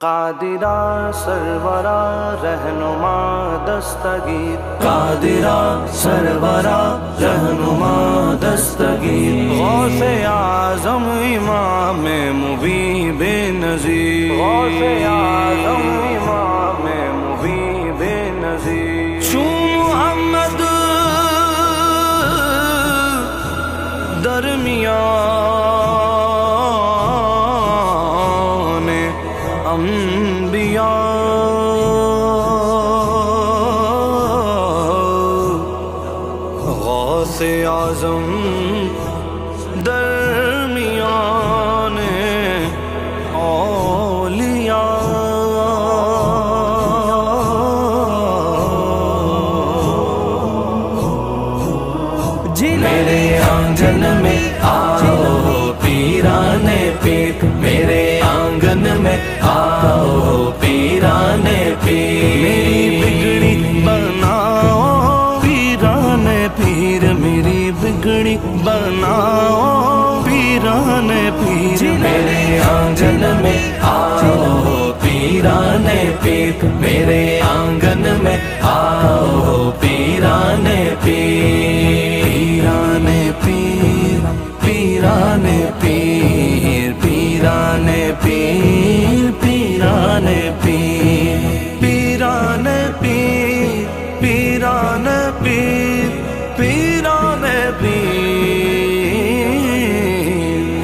قادرا سرورا رہنما دستگیر، قادرا سرورا رہنما دستگیر، غوث اعظم امام مبین بے نظیر، غوث اعظم امام مبین بے نظیر، چون محمد درمیان انبیاء، غوث اعظم درمیان اولیاء، میرے آنگن میں آؤ پیران پیر، میرے آنگن میں آؤ پیران پیر، میری بگڑی بناؤ پیران پیر، میری بگڑی بناؤ پیران پیر، میرے آنگن میں آؤ پیران پیر، میرے آنگن میں آؤ پیران پیر، پیران پیر، پیران پیر، پیران پیر، پیران پیر، پیران پیر، پیران پیر، پیران پیر،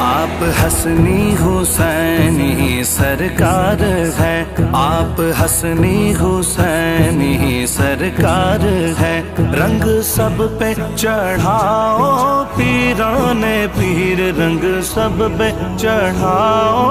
آپ حسنی حسینی سرکار ہے، آپ حسنی حسینی سرکار ہے، رنگ سب پہ چڑھاؤ پیران پیر، رنگ سب پہ چڑھاؤ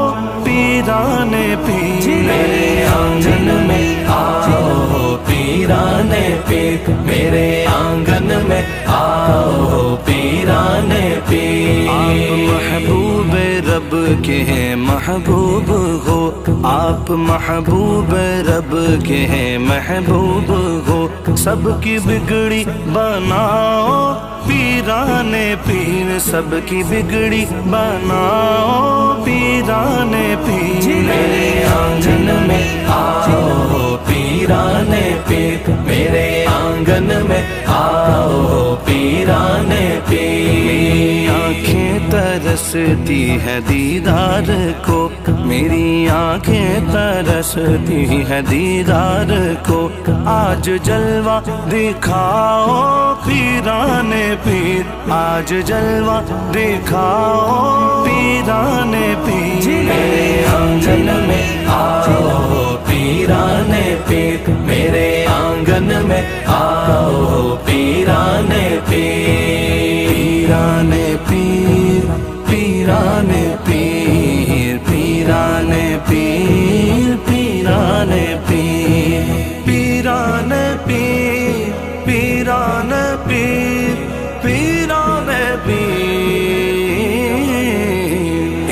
پیران پیر، میرے آنگن میں آؤ پیران پیر، میرے آنگن میں آؤ پیران پیر، آپ محبوب رب کے ہیں محبوب ہو، آپ محبوب رب کے ہیں محبوب ہو، سب کی بگڑی بناؤ پیران پیر، سب کی بگڑی بناؤ پیران پیر، میرے آنگن میں آؤ پیران پیر، میرے آنگن میں آؤ پیران پیر، آنکھیں ترستی ہے دیدار کو، میری آنکھیں ترستی ہے دیدار کو، آج جلوہ دکھاؤ پیران پیر، آج جلوہ دکھاؤ پیران پیر، میرے آنگن میں آؤ پیران پیر، میرے آنگن میں آؤ پیران پیر، پیران پیر، پیران پیر، پیران پیر، پیران پیر، پیران پیر، پیران پیر، پیران پیر،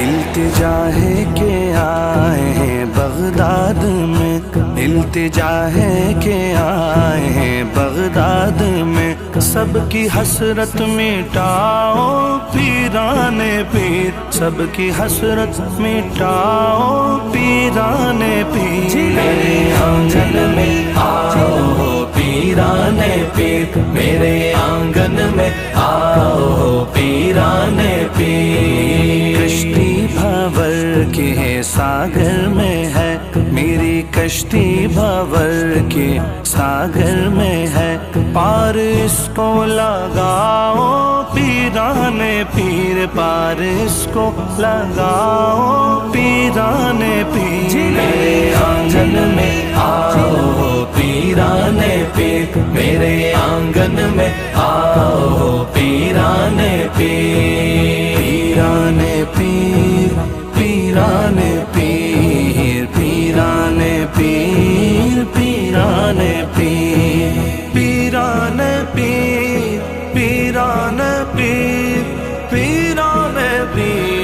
التجا ہے کہ آئے ہیں بغداد میں، التجا ہے کہ آئے ہیں بغداد میں، سب کی حسرت مٹاؤ پیران پیر، سب کی حسرت مٹاؤ پیران پیر، میرے آنگن میں آؤ پیران پیر، میرے آنگن میں آؤ پیران پیر، کشتی بھور کے ساگر میں ہے، میری کشتی بھور کے ساگر میں ہے، پار اس کو لگاؤ پیران پیر، پار اس کو لگاؤ پیران پیر، میرے آنگن میں آؤ پیران پیر، میرے آنگن میں آؤ پیران پیر، پیران پیر، پیران پیر، پیران پیر، پیران پیر، پیران پیر، پیران پیر، پیران پیر،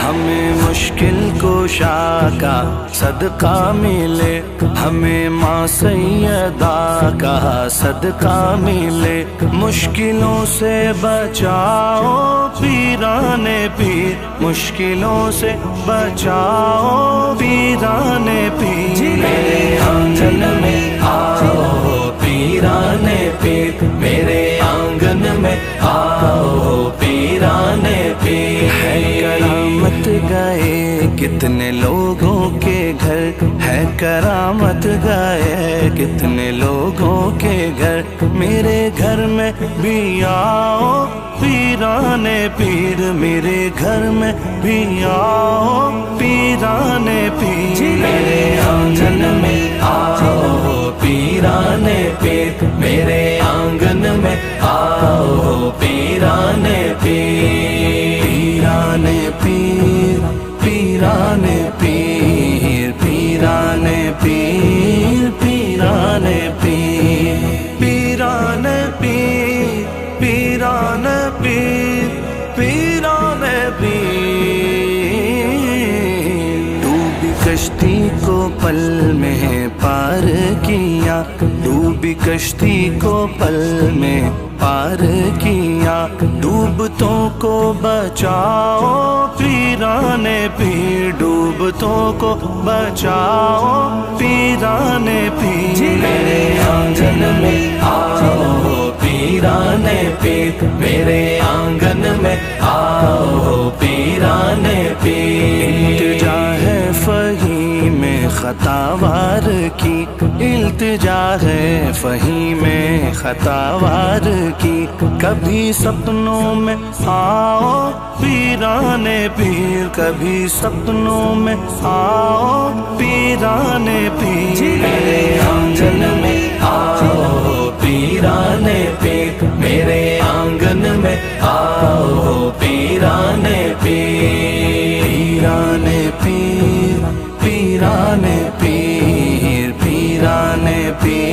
ہمیں مشکل کو گشا کا صدقہ ملے، ہمیں ماں سیدہ کا صدقہ ملے، مشکلوں سے بچاؤ پیران پیر، مشکلوں سے بچاؤ پیران پیر، میرے آنگن میں آؤ پیران پیر، میرے آنگن میں آؤ پیران پیر، ہے کرامت گئے کتنے لوگوں کے گھر، ہے کرامت گئے کتنے لوگوں کے گھر، میرے گھر میں بھی آؤ پیران پیر، میرے گھر میں بھی آؤ پیران پیر، میرے آنگن میں آؤ پیران پیر، میرے آنگن میں آؤ پیران پیر، پیران پیر، پیران پیر، پیران پیر، پیران پیر، پیران پیر، پیران پیر، پیران پیر، ڈوبی کشتی کو پل میں پار کیا، ڈوبی کشتی کو پل میں پار کیا، ڈوبتوں کو بچاؤ پیران پیر، ڈوبتوں کو بچاؤ پیران پیر، میرے آنگن میں آؤ پیران پیر، میرے آنگن میں آؤ پیران پیر، التجا ہے فہیم خطا وار کی، التجا ہے فہیم خطا وار کی، کبھی سپنوں میں آؤ پیران پیر، کبھی سپنوں میں آؤ پیران پیر، میرے آنگن میں آؤ پیران پیر، میرے آنگن میں آؤ پیران پیر، پیران پیر، پیران پیر، پیران پیر۔